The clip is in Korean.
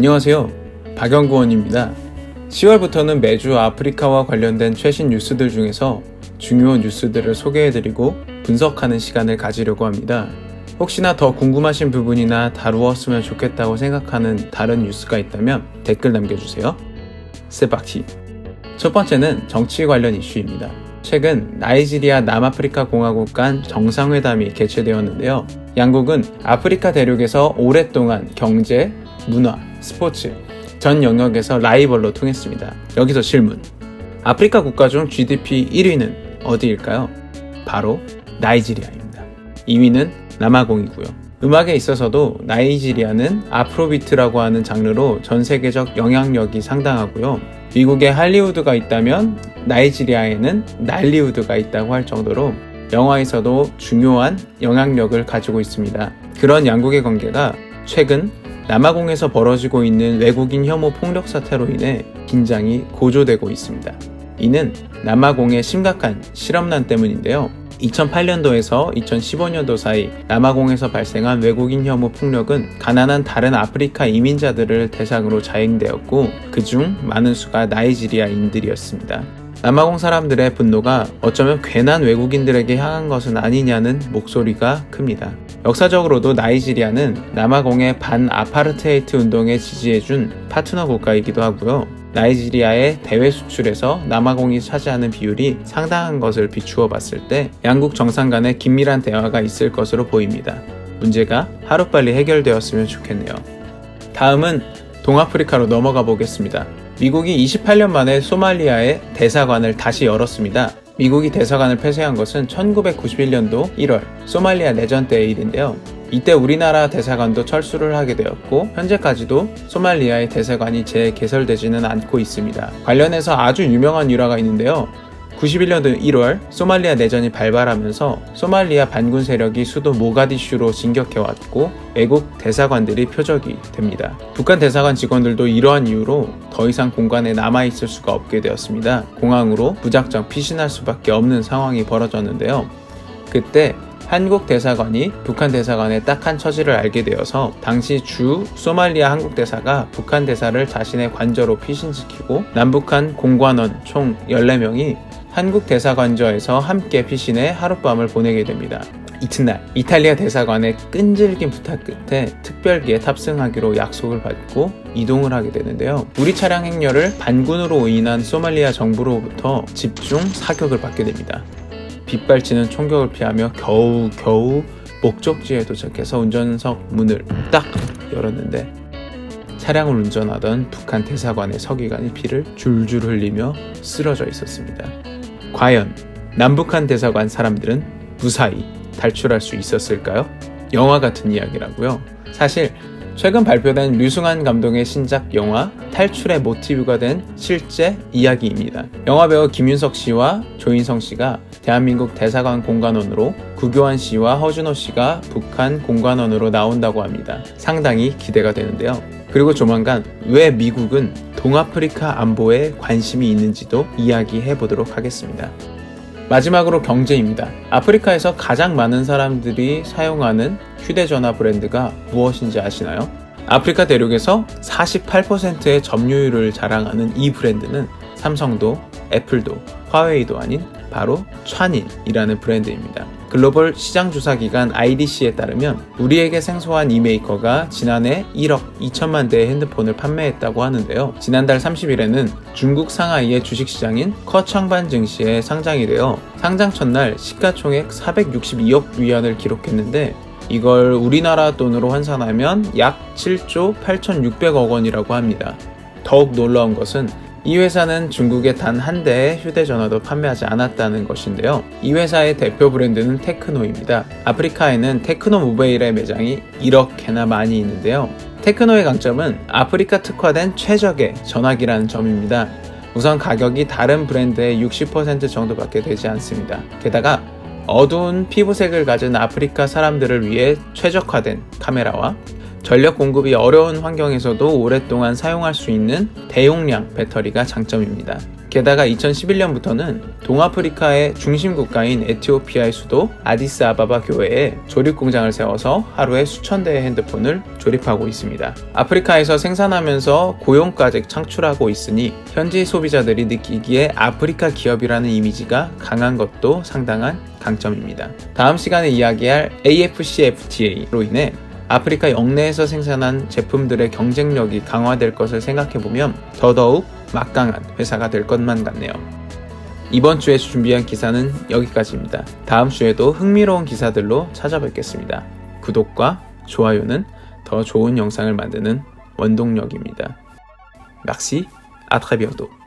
안녕하세요. 박연구원입니다. 10월부터는 매주 아프리카와 관련된 최신 뉴스들 중에서 중요 뉴스들을 소개해드리고 분석하는 시간을 가지려고 합니다. 혹시나 더 궁금하신 부분이나 다루었으면 좋겠다고 생각하는 다른 뉴스가 있다면 댓글 남겨주세요. 세박시. 첫 번째는 정치 관련 이슈입니다. 최근 나이지리아 남아프리카 공화국 간 정상회담이 개최되었는데요. 양국은 아프리카 대륙에서 오랫동안 경제, 문화, 스포츠 전 영역에서 라이벌로 통했습니다. 여기서 질문. 아프리카 국가 중 GDP 1위는 어디일까요? 바로 나이지리아입니다. 2위는 남아공이고요. 음악에 있어서도 나이지리아는 아프로비트라고 하는 장르로 전 세계적 영향력이 상당하고요. 미국에 할리우드가 있다면 나이지리아에는 날리우드가 있다고 할 정도로 영화에서도 중요한 영향력을 가지고 있습니다. 그런 양국의 관계가 최근 남아공에서 벌어지고 있는 외국인 혐오 폭력 사태로 인해 긴장이 고조되고 있습니다. 이는 남아공의 심각한 실업난 때문인데요. 2008년도에서 2015년도 사이 남아공에서 발생한 외국인 혐오 폭력은 가난한 다른 아프리카 이민자들을 대상으로 자행되었고 그중 많은 수가 나이지리아인들이었습니다. 남아공 사람들의 분노가 어쩌면 괜한 외국인들에게 향한 것은 아니냐는 목소리가 큽니다. 역사적으로도 나이지리아는 남아공의 반아파르테이트 운동에 지지해준 파트너 국가이기도 하고요. 나이지리아의 대외 수출에서 남아공이 차지하는 비율이 상당한 것을 비추어 봤을 때 양국 정상 간의 긴밀한 대화가 있을 것으로 보입니다. 문제가 하루빨리 해결되었으면 좋겠네요. 다음은 동아프리카로 넘어가 보겠습니다. 미국이 28년 만에 소말리아의 대사관을 다시 열었습니다. 미국이 대사관을 폐쇄한 것은 1991년도 1월 소말리아 내전 때의 일인데요. 이때 우리나라 대사관도 철수를 하게 되었고 현재까지도 소말리아의 대사관이 재개설되지는 않고 있습니다. 관련해서 아주 유명한 일화가 있는데요. 91년도 1월 소말리아 내전이 발발하면서 소말리아 반군 세력이 수도 모가디슈로 진격해왔고 외국 대사관들이 표적이 됩니다. 북한 대사관 직원들도 이러한 이유로 더 이상 공간에 남아있을 수가 없게 되었습니다. 공항으로 무작정 피신할 수밖에 없는 상황이 벌어졌는데요. 그때 한국 대사관이 북한 대사관의 딱한 처지를 알게 되어서 당시 주 소말리아 한국 대사가 북한 대사를 자신의 관저로 피신시키고 남북한 공관원 총 14명이 한국 대사관저에서 함께 피신해 하룻밤을 보내게 됩니다. 이튿날 이탈리아 대사관의 끈질긴 부탁 끝에 특별기에 탑승하기로 약속을 받고 이동을 하게 되는데요. 우리 차량 행렬을 반군으로 인한 소말리아 정부로부터 집중 사격을 받게 됩니다. 빗발치는 총격을 피하며 겨우 목적지에 도착해서 운전석 문을 딱 열었는데 차량을 운전하던 북한 대사관의 서기관이 피를 줄줄 흘리며 쓰러져 있었습니다. 과연 남북한 대사관 사람들은 무사히 탈출할 수 있었을까요? 영화 같은 이야기라고요. 사실 최근 발표된 류승환 감독의 신작 영화 탈출의 모티브가 된 실제 이야기입니다. 영화배우 김윤석 씨와 조인성 씨가 대한민국 대사관 공관원으로 구교환 씨와 허준호 씨가 북한 공관원으로 나온다고 합니다. 상당히 기대가 되는데요. 그리고 조만간 왜 미국은 동아프리카 안보에 관심이 있는지도 이야기해 보도록 하겠습니다. 마지막으로 경제입니다. 아프리카에서 가장 많은 사람들이 사용하는 휴대전화 브랜드가 무엇인지 아시나요? 아프리카 대륙에서 48%의 점유율을 자랑하는 이 브랜드는 삼성도 애플도 화웨이도 아닌 바로 찬인이라는 브랜드입니다. 글로벌 시장조사기관 IDC에 따르면 우리에게 생소한 이 메이커가 지난해 1억 2천만 대의 핸드폰을 판매했다고 하는데요. 지난달 30일에는 중국 상하이의 주식시장인 커창반 증시에 상장이 되어 상장 첫날 시가총액 462억 위안을 기록했는데 이걸 우리나라 돈으로 환산하면 약 7조 8,600억 원이라고 합니다. 더욱 놀라운 것은 이 회사는 중국에 단 한 대의 휴대전화도 판매하지 않았다는 것인데요. 이 회사의 대표 브랜드는 테크노입니다. 아프리카에는 테크노 모바일의 매장이 이렇게나 많이 있는데요. 테크노의 강점은 아프리카 특화된 최적의 전화기라는 점입니다. 우선 가격이 다른 브랜드의 60% 정도밖에 되지 않습니다. 게다가 어두운 피부색을 가진 아프리카 사람들을 위해 최적화된 카메라와 전력 공급이 어려운 환경에서도 오랫동안 사용할 수 있는 대용량 배터리가 장점입니다. 게다가 2011년부터는 동아프리카의 중심 국가인 에티오피아의 수도 아디스아바바 교외에 조립 공장을 세워서 하루에 수천 대의 핸드폰을 조립하고 있습니다. 아프리카에서 생산하면서 고용까지 창출하고 있으니 현지 소비자들이 느끼기에 아프리카 기업이라는 이미지가 강한 것도 상당한 강점입니다. 다음 시간에 이야기할 AFCFTA로 인해 아프리카 영내에서 생산한 제품들의 경쟁력이 강화될 것을 생각해보면 더더욱 막강한 회사가 될 것만 같네요. 이번 주에 준비한 기사는 여기까지입니다. 다음 주에도 흥미로운 기사들로 찾아뵙겠습니다. 구독과 좋아요는 더 좋은 영상을 만드는 원동력입니다. Merci, à très bientôt.